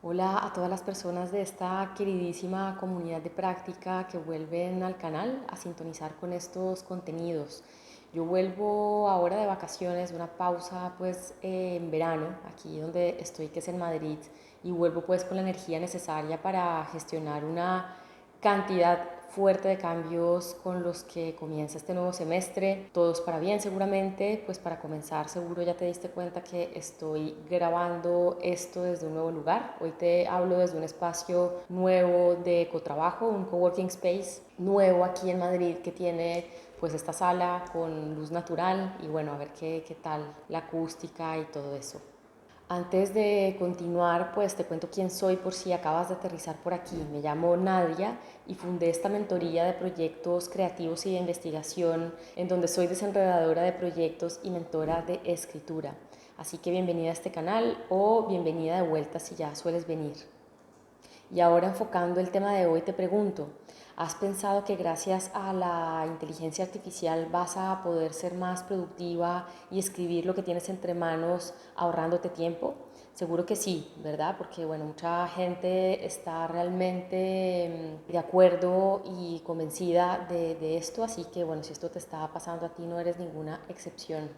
Hola a todas las personas de esta queridísima comunidad de práctica que vuelven al canal a sintonizar con estos contenidos. Yo vuelvo ahora de vacaciones, de una pausa en verano, aquí donde estoy que es en Madrid, y vuelvo pues con la energía necesaria para gestionar una cantidad fuerte de cambios con los que comienza este nuevo semestre, todos para bien seguramente. Pues para comenzar, seguro ya te diste cuenta que estoy grabando esto desde un nuevo lugar. Hoy te hablo desde un espacio nuevo de ecotrabajo, un coworking space nuevo aquí en Madrid que tiene pues esta sala con luz natural y bueno, a ver qué tal la acústica y todo eso. Antes de continuar, pues te cuento quién soy por si acabas de aterrizar por aquí. Me llamo Nadia y fundé esta mentoría de proyectos creativos y de investigación en donde soy desenredadora de proyectos y mentora de escritura. Así que bienvenida a este canal o bienvenida de vuelta si ya sueles venir. Y ahora enfocando el tema de hoy te pregunto, ¿has pensado que gracias a la inteligencia artificial vas a poder ser más productiva y escribir lo que tienes entre manos ahorrándote tiempo? Seguro que sí, ¿verdad? Porque bueno, mucha gente está realmente de acuerdo y convencida de esto, así que bueno, si esto te está pasando a ti no eres ninguna excepción.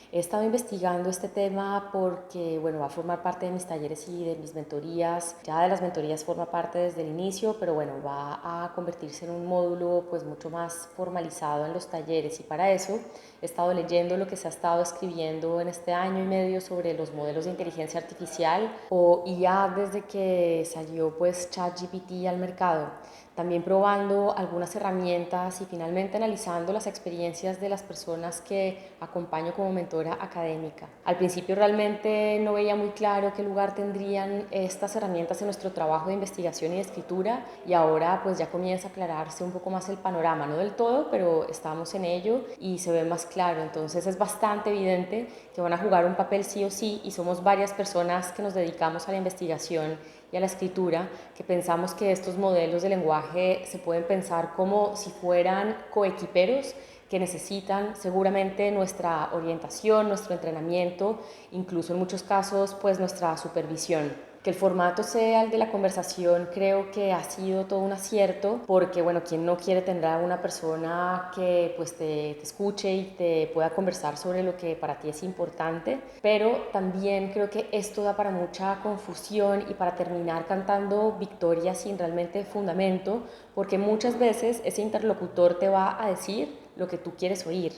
He estado investigando este tema porque, bueno, va a formar parte de mis talleres y de mis mentorías. Ya de las mentorías forma parte desde el inicio, pero bueno, va a convertirse en un módulo pues mucho más formalizado en los talleres, y para eso he estado leyendo lo que se ha estado escribiendo en este año y medio sobre los modelos de inteligencia artificial o IA desde que salió pues ChatGPT al mercado. También probando algunas herramientas y finalmente analizando las experiencias de las personas que acompaño como mentora académica. Al principio realmente no veía muy claro qué lugar tendrían estas herramientas en nuestro trabajo de investigación y de escritura, y ahora pues ya comienza a aclararse un poco más el panorama, no del todo, pero estamos en ello y se ve más claro. Entonces es bastante evidente que van a jugar un papel sí o sí, y somos varias personas que nos dedicamos a la investigación y a la escritura, que pensamos que estos modelos de lenguaje se pueden pensar como si fueran coequiperos que necesitan seguramente nuestra orientación, nuestro entrenamiento, incluso en muchos casos pues nuestra supervisión. Que el formato sea el de la conversación creo que ha sido todo un acierto, porque bueno, quien no quiere tener a una persona que pues te escuche y te pueda conversar sobre lo que para ti es importante, pero también creo que esto da para mucha confusión y para terminar cantando victorias sin realmente fundamento, porque muchas veces ese interlocutor te va a decir lo que tú quieres oír.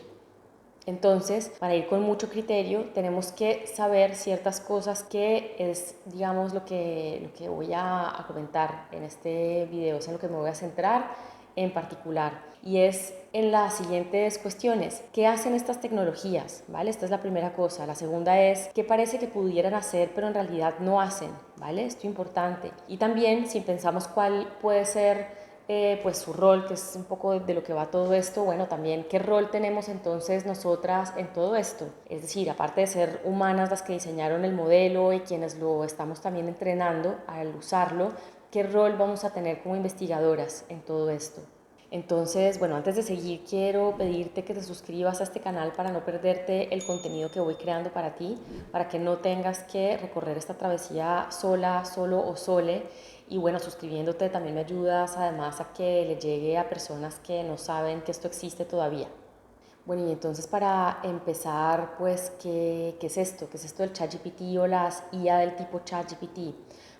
Entonces, para ir con mucho criterio, tenemos que saber ciertas cosas, que es, digamos, lo que voy a comentar en este video, es en lo que me voy a centrar en particular. Y es en las siguientes cuestiones: ¿qué hacen estas tecnologías? ¿Vale? Esta es la primera cosa. La segunda es: ¿qué parece que pudieran hacer pero en realidad no hacen? ¿Vale? Esto es importante. Y también, si pensamos cuál puede ser pues su rol, que es un poco de lo que va todo esto, bueno, también qué rol tenemos entonces nosotras en todo esto. Es decir, aparte de ser humanas las que diseñaron el modelo y quienes lo estamos también entrenando al usarlo, qué rol vamos a tener como investigadoras en todo esto. Entonces, bueno, antes de seguir, quiero pedirte que te suscribas a este canal para no perderte el contenido que voy creando para ti, para que no tengas que recorrer esta travesía sola, solo o sole. Y bueno, suscribiéndote también me ayudas además a que le llegue a personas que no saben que esto existe todavía. Bueno, y entonces para empezar, pues, ¿qué es esto? ¿Qué es esto del ChatGPT o las IA del tipo ChatGPT?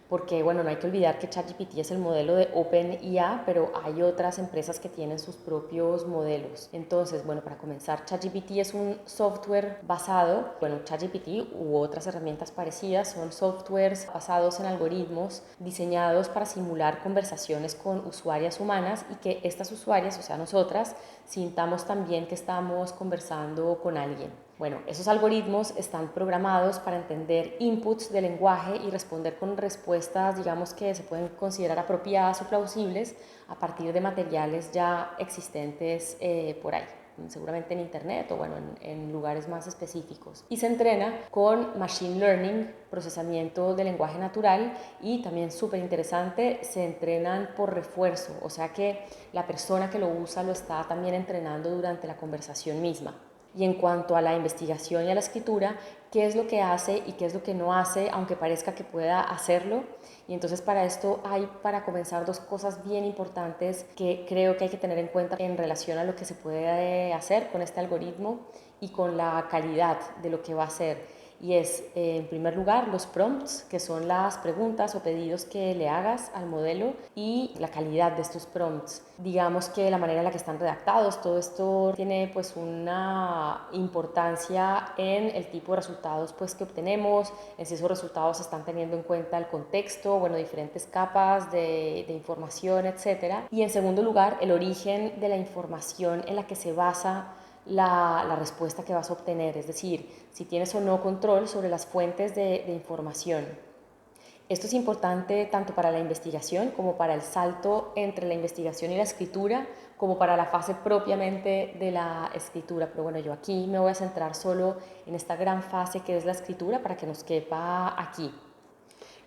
Porque, bueno, no hay que olvidar que ChatGPT es el modelo de OpenIA, pero hay otras empresas que tienen sus propios modelos. Entonces, bueno, para comenzar, ChatGPT es un software basado, bueno, ChatGPT u otras herramientas parecidas son softwares basados en algoritmos diseñados para simular conversaciones con usuarias humanas, y que estas usuarias, o sea, nosotras, sintamos también que estamos conversando con alguien. Bueno, esos algoritmos están programados para entender inputs de lenguaje y responder con respuestas, digamos, que se pueden considerar apropiadas o plausibles a partir de materiales ya existentes por ahí, seguramente en internet o bueno, en lugares más específicos. Y se entrena con machine learning, procesamiento de lenguaje natural, y también súper interesante, se entrenan por refuerzo, o sea que la persona que lo usa lo está también entrenando durante la conversación misma. Y en cuanto a la investigación y a la escritura, qué es lo que hace y qué es lo que no hace, aunque parezca que pueda hacerlo. Y entonces para esto hay, para comenzar, dos cosas bien importantes que creo que hay que tener en cuenta en relación a lo que se puede hacer con este algoritmo y con la calidad de lo que va a hacer. Y es, en primer lugar, los prompts, que son las preguntas o pedidos que le hagas al modelo, y la calidad de estos prompts. Digamos que la manera en la que están redactados, todo esto tiene pues una importancia en el tipo de resultados pues que obtenemos, en si esos resultados están teniendo en cuenta el contexto, bueno, diferentes capas de información, etcétera. Y en segundo lugar, el origen de la información en la que se basa la respuesta que vas a obtener, es decir, si tienes o no control sobre las fuentes de información. Esto es importante tanto para la investigación como para el salto entre la investigación y la escritura, como para la fase propiamente de la escritura. Pero bueno, yo aquí me voy a centrar solo en esta gran fase que es la escritura para que nos quepa aquí.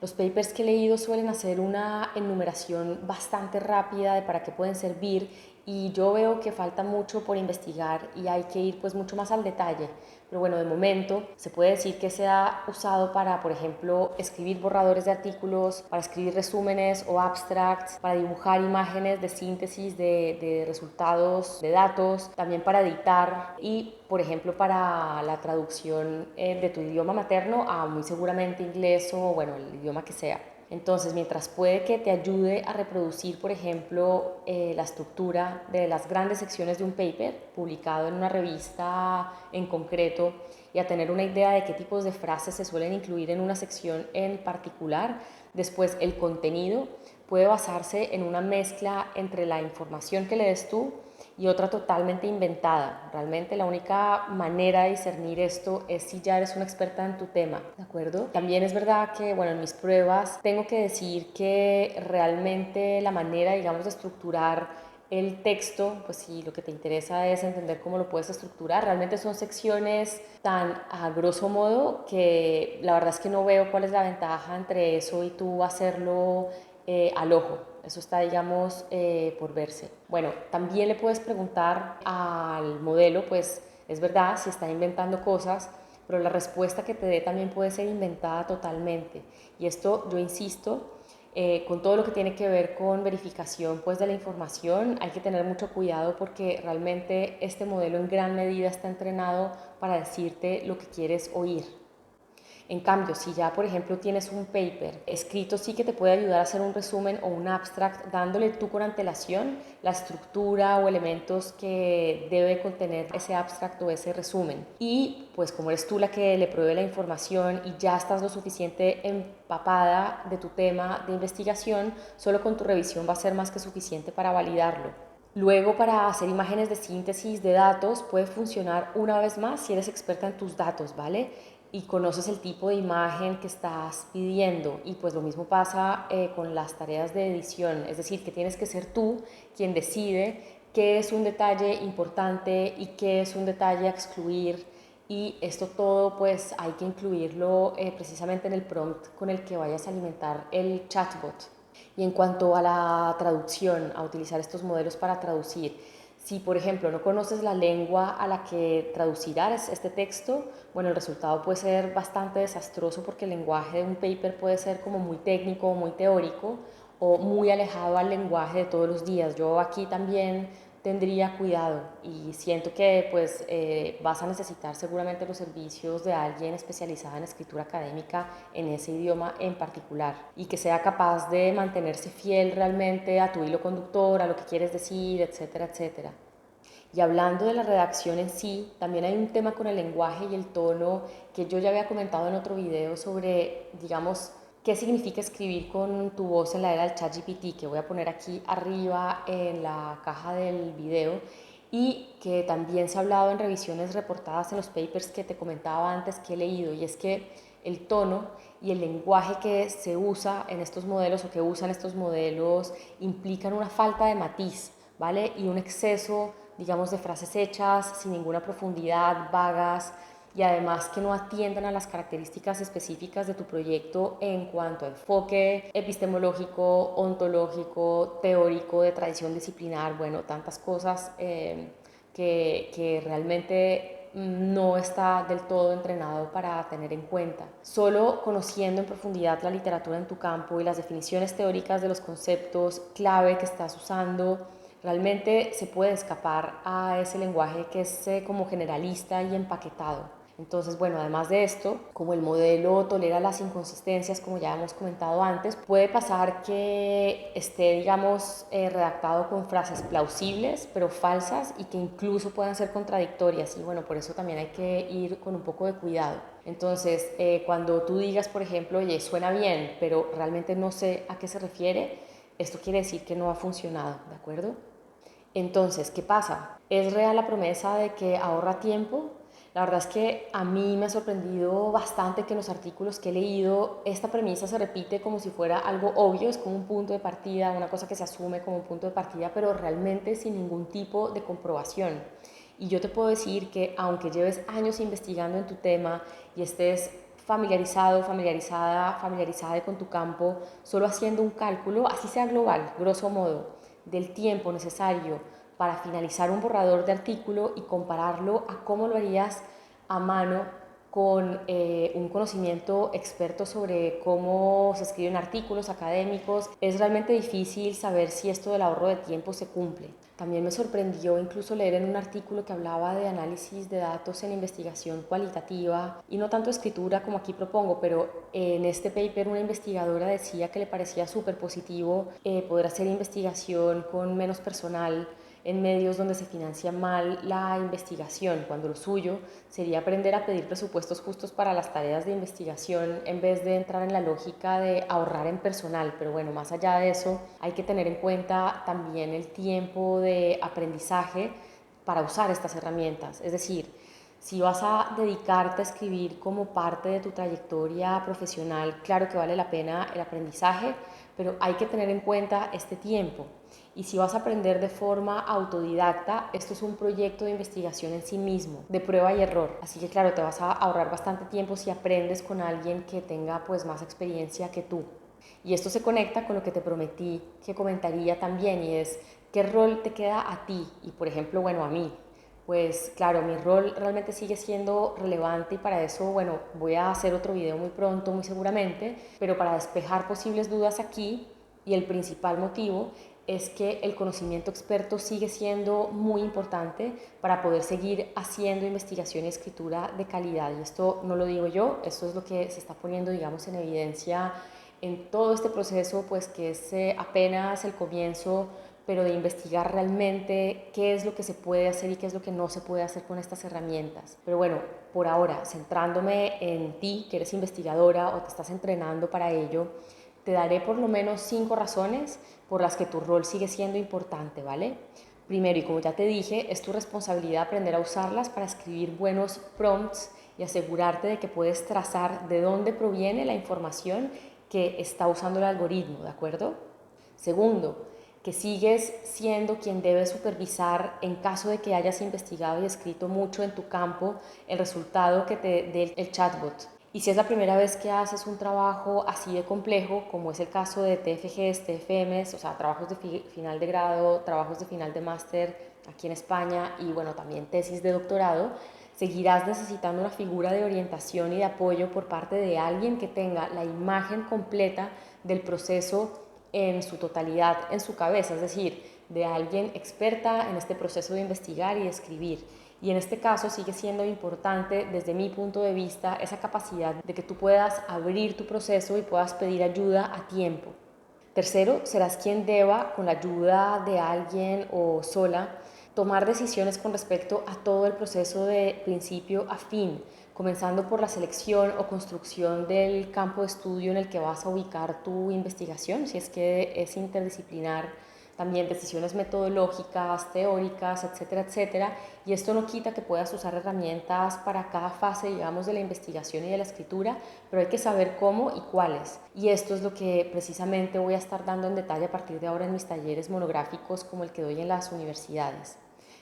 Los papers que he leído suelen hacer una enumeración bastante rápida de para qué pueden servir, y yo veo que falta mucho por investigar y hay que ir pues mucho más al detalle. Pero bueno, de momento se puede decir que se ha usado para, por ejemplo, escribir borradores de artículos, para escribir resúmenes o abstracts, para dibujar imágenes de síntesis de resultados de datos, también para editar y, por ejemplo, para la traducción de tu idioma materno a muy seguramente inglés o, bueno, el idioma que sea. Entonces, mientras puede que te ayude a reproducir, por ejemplo, la estructura de las grandes secciones de un paper publicado en una revista en concreto, y a tener una idea de qué tipos de frases se suelen incluir en una sección en particular, después el contenido puede basarse en una mezcla entre la información que le des tú y otra totalmente inventada. Realmente la única manera de discernir esto es si ya eres una experta en tu tema, ¿de acuerdo? También es verdad que, bueno, en mis pruebas tengo que decir que realmente la manera, digamos, de estructurar el texto, pues si lo que te interesa es entender cómo lo puedes estructurar, realmente son secciones tan a grosso modo que la verdad es que no veo cuál es la ventaja entre eso y tú hacerlo al ojo. Eso está, digamos, por verse. Bueno, también le puedes preguntar al modelo, pues es verdad, si está inventando cosas, pero la respuesta que te dé también puede ser inventada totalmente. Y esto, yo insisto, con todo lo que tiene que ver con verificación pues, de la información, hay que tener mucho cuidado porque realmente este modelo en gran medida está entrenado para decirte lo que quieres oír. En cambio, si ya, por ejemplo, tienes un paper escrito, sí que te puede ayudar a hacer un resumen o un abstract, dándole tú con antelación la estructura o elementos que debe contener ese abstract o ese resumen. Y pues como eres tú la que le provee la información y ya estás lo suficiente empapada de tu tema de investigación, solo con tu revisión va a ser más que suficiente para validarlo. Luego, para hacer imágenes de síntesis de datos, puede funcionar una vez más si eres experta en tus datos, ¿vale? Y conoces el tipo de imagen que estás pidiendo. Y pues lo mismo pasa con las tareas de edición, es decir, que tienes que ser tú quien decide qué es un detalle importante y qué es un detalle a excluir. Y esto todo pues hay que incluirlo precisamente en el prompt con el que vayas a alimentar el chatbot. Y en cuanto a la traducción, a utilizar estos modelos para traducir, si por ejemplo no conoces la lengua a la que traducirás este texto, bueno, el resultado puede ser bastante desastroso porque el lenguaje de un paper puede ser como muy técnico, muy teórico o muy alejado al lenguaje de todos los días. Yo aquí también tendría cuidado y siento que pues vas a necesitar seguramente los servicios de alguien especializado en escritura académica en ese idioma en particular y que sea capaz de mantenerse fiel realmente a tu hilo conductor, a lo que quieres decir, etcétera, etcétera. Y hablando de la redacción en sí, también hay un tema con el lenguaje y el tono que yo ya había comentado en otro video sobre, digamos, qué significa escribir con tu voz en la era del ChatGPT, que voy a poner aquí arriba en la caja del video, y que también se ha hablado en revisiones reportadas en los papers que te comentaba antes que he leído, y es que el tono y el lenguaje que se usa en estos modelos o que usan estos modelos implican una falta de matiz, ¿vale? Y un exceso, digamos, de frases hechas sin ninguna profundidad, vagas, y además que no atiendan a las características específicas de tu proyecto en cuanto a enfoque epistemológico, ontológico, teórico, de tradición disciplinar, bueno, tantas cosas que realmente no está del todo entrenado para tener en cuenta. Solo conociendo en profundidad la literatura en tu campo y las definiciones teóricas de los conceptos clave que estás usando, realmente se puede escapar a ese lenguaje que es como generalista y empaquetado. Entonces, bueno, además de esto, como el modelo tolera las inconsistencias, como ya hemos comentado antes, puede pasar que esté, digamos, redactado con frases plausibles, pero falsas y que incluso puedan ser contradictorias. Y bueno, por eso también hay que ir con un poco de cuidado. Entonces, cuando tú digas, por ejemplo, oye, suena bien, pero realmente no sé a qué se refiere, esto quiere decir que no ha funcionado, ¿de acuerdo? Entonces, ¿qué pasa? ¿Es real la promesa de que ahorra tiempo? La verdad es que a mí me ha sorprendido bastante que en los artículos que he leído esta premisa se repite como si fuera algo obvio, es como un punto de partida, una cosa que se asume como un punto de partida, pero realmente sin ningún tipo de comprobación. Y yo te puedo decir que aunque lleves años investigando en tu tema y estés familiarizado, familiarizada con tu campo, solo haciendo un cálculo, así sea global, grosso modo, del tiempo necesario para finalizar un borrador de artículo y compararlo a cómo lo harías a mano con un conocimiento experto sobre cómo se escriben artículos académicos, es realmente difícil saber si esto del ahorro de tiempo se cumple. También me sorprendió incluso leer en un artículo que hablaba de análisis de datos en investigación cualitativa y no tanto escritura como aquí propongo, pero en este paper una investigadora decía que le parecía súper positivo poder hacer investigación con menos personal en medios donde se financia mal la investigación, cuando lo suyo sería aprender a pedir presupuestos justos para las tareas de investigación en vez de entrar en la lógica de ahorrar en personal. Pero bueno, más allá de eso, hay que tener en cuenta también el tiempo de aprendizaje para usar estas herramientas. Es decir, si vas a dedicarte a escribir como parte de tu trayectoria profesional, claro que vale la pena el aprendizaje, pero hay que tener en cuenta este tiempo. Y si vas a aprender de forma autodidacta, esto es un proyecto de investigación en sí mismo, de prueba y error. Así que claro, te vas a ahorrar bastante tiempo si aprendes con alguien que tenga pues más experiencia que tú. Y esto se conecta con lo que te prometí que comentaría también, y es qué rol te queda a ti y por ejemplo, bueno, a mí. Pues claro, mi rol realmente sigue siendo relevante y para eso, bueno, voy a hacer otro video muy pronto, muy seguramente, pero para despejar posibles dudas aquí, y el principal motivo es que el conocimiento experto sigue siendo muy importante para poder seguir haciendo investigación y escritura de calidad. Y esto no lo digo yo, esto es lo que se está poniendo, digamos, en evidencia en todo este proceso, pues que es apenas el comienzo, pero de investigar realmente qué es lo que se puede hacer y qué es lo que no se puede hacer con estas herramientas. Pero bueno, por ahora, centrándome en ti, que eres investigadora o te estás entrenando para ello, te daré por lo menos 5 razones por las que tu rol sigue siendo importante, ¿vale? Primero, y como ya te dije, es tu responsabilidad aprender a usarlas para escribir buenos prompts y asegurarte de que puedes trazar de dónde proviene la información que está usando el algoritmo, ¿de acuerdo? Segundo, que sigues siendo quien debe supervisar en caso de que hayas investigado y escrito mucho en tu campo el resultado que te dé el chatbot. Y si es la primera vez que haces un trabajo así de complejo, como es el caso de TFGs, TFMs, o sea, trabajos de final de grado, trabajos de final de máster aquí en España y bueno, también tesis de doctorado, seguirás necesitando una figura de orientación y de apoyo por parte de alguien que tenga la imagen completa del proceso en su totalidad en su cabeza, es decir, de alguien experta en este proceso de investigar y de escribir. Y en este caso sigue siendo importante, desde mi punto de vista, esa capacidad de que tú puedas abrir tu proceso y puedas pedir ayuda a tiempo. Tercero, serás quien deba, con la ayuda de alguien o sola, tomar decisiones con respecto a todo el proceso de principio a fin, comenzando por la selección o construcción del campo de estudio en el que vas a ubicar tu investigación, si es que es interdisciplinar, también decisiones metodológicas, teóricas, etcétera, etcétera. Y esto no quita que puedas usar herramientas para cada fase, digamos, de la investigación y de la escritura, pero hay que saber cómo y cuáles. Y esto es lo que precisamente voy a estar dando en detalle a partir de ahora en mis talleres monográficos como el que doy en las universidades.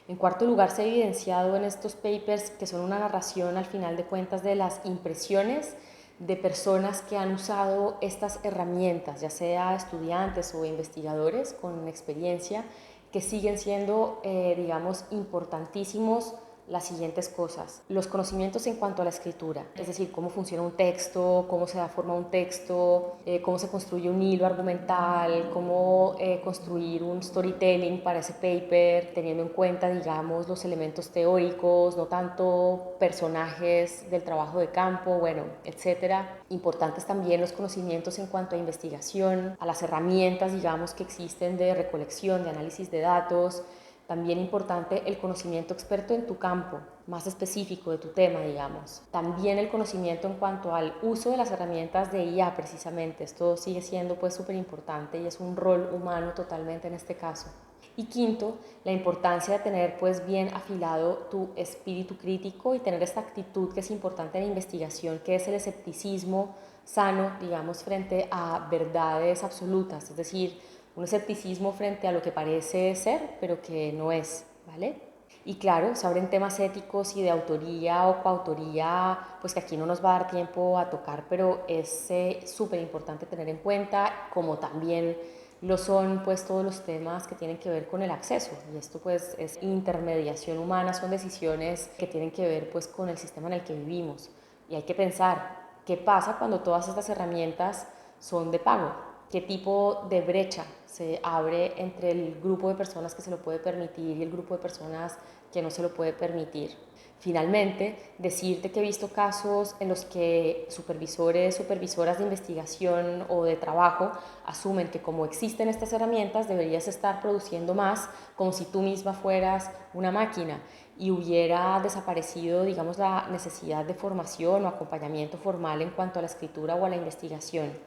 En cuarto lugar, se ha evidenciado en estos papers que son una narración al final de cuentas de las impresiones de personas que han usado estas herramientas, ya sea estudiantes o investigadores con experiencia, que siguen siendo, digamos, importantísimos las siguientes cosas. Los conocimientos en cuanto a la escritura, es decir, cómo funciona un texto, cómo se da forma a un texto, cómo se construye un hilo argumental, cómo construir un storytelling para ese paper, teniendo en cuenta, digamos, los elementos teóricos, no tanto personajes del trabajo de campo, bueno, etcétera. Importantes también los conocimientos en cuanto a investigación, a las herramientas, digamos, que existen de recolección, de análisis de datos. También importante el conocimiento experto en tu campo, más específico de tu tema, digamos. También el conocimiento en cuanto al uso de las herramientas de IA, precisamente. Esto sigue siendo pues súper importante y es un rol humano totalmente en este caso. Y quinto, la importancia de tener pues bien afilado tu espíritu crítico y tener esta actitud que es importante en la investigación, que es el escepticismo sano, digamos, frente a verdades absolutas, es decir, un escepticismo frente a lo que parece ser, pero que no es, ¿vale? Y claro, se abren temas éticos y de autoría o coautoría, pues que aquí no nos va a dar tiempo a tocar, pero es súper importante tener en cuenta, como también lo son pues todos los temas que tienen que ver con el acceso, y esto pues es intermediación humana, son decisiones que tienen que ver pues con el sistema en el que vivimos, y hay que pensar qué pasa cuando todas estas herramientas son de pago, qué tipo de brecha se abre entre el grupo de personas que se lo puede permitir y el grupo de personas que no se lo puede permitir. Finalmente, decirte que he visto casos en los que supervisores, supervisoras de investigación o de trabajo asumen que como existen estas herramientas deberías estar produciendo más como si tú misma fueras una máquina y hubiera desaparecido, digamos, la necesidad de formación o acompañamiento formal en cuanto a la escritura o a la investigación.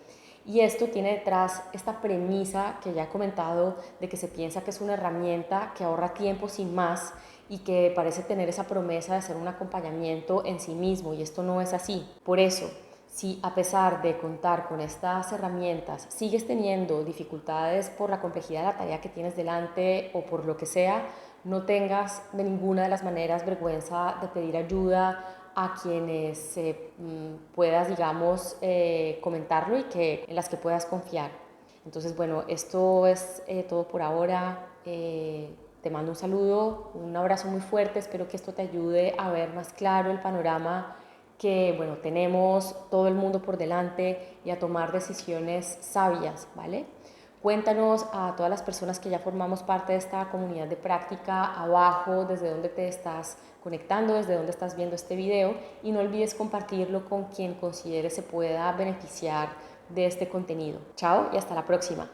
Y esto tiene detrás esta premisa que ya he comentado de que se piensa que es una herramienta que ahorra tiempo sin más y que parece tener esa promesa de ser un acompañamiento en sí mismo, y esto no es así. Por eso, si a pesar de contar con estas herramientas sigues teniendo dificultades por la complejidad de la tarea que tienes delante o por lo que sea, no tengas de ninguna de las maneras vergüenza de pedir ayuda a quienes puedas, digamos, comentarlo y en las que puedas confiar. Entonces, bueno, esto es todo por ahora. Te mando un saludo, un abrazo muy fuerte, espero que esto te ayude a ver más claro el panorama que, bueno, tenemos todo el mundo por delante y a tomar decisiones sabias, ¿vale? Cuéntanos a todas las personas que ya formamos parte de esta comunidad de práctica abajo, desde dónde te estás conectando, desde dónde estás viendo este video, y no olvides compartirlo con quien considere se pueda beneficiar de este contenido. Chao y hasta la próxima.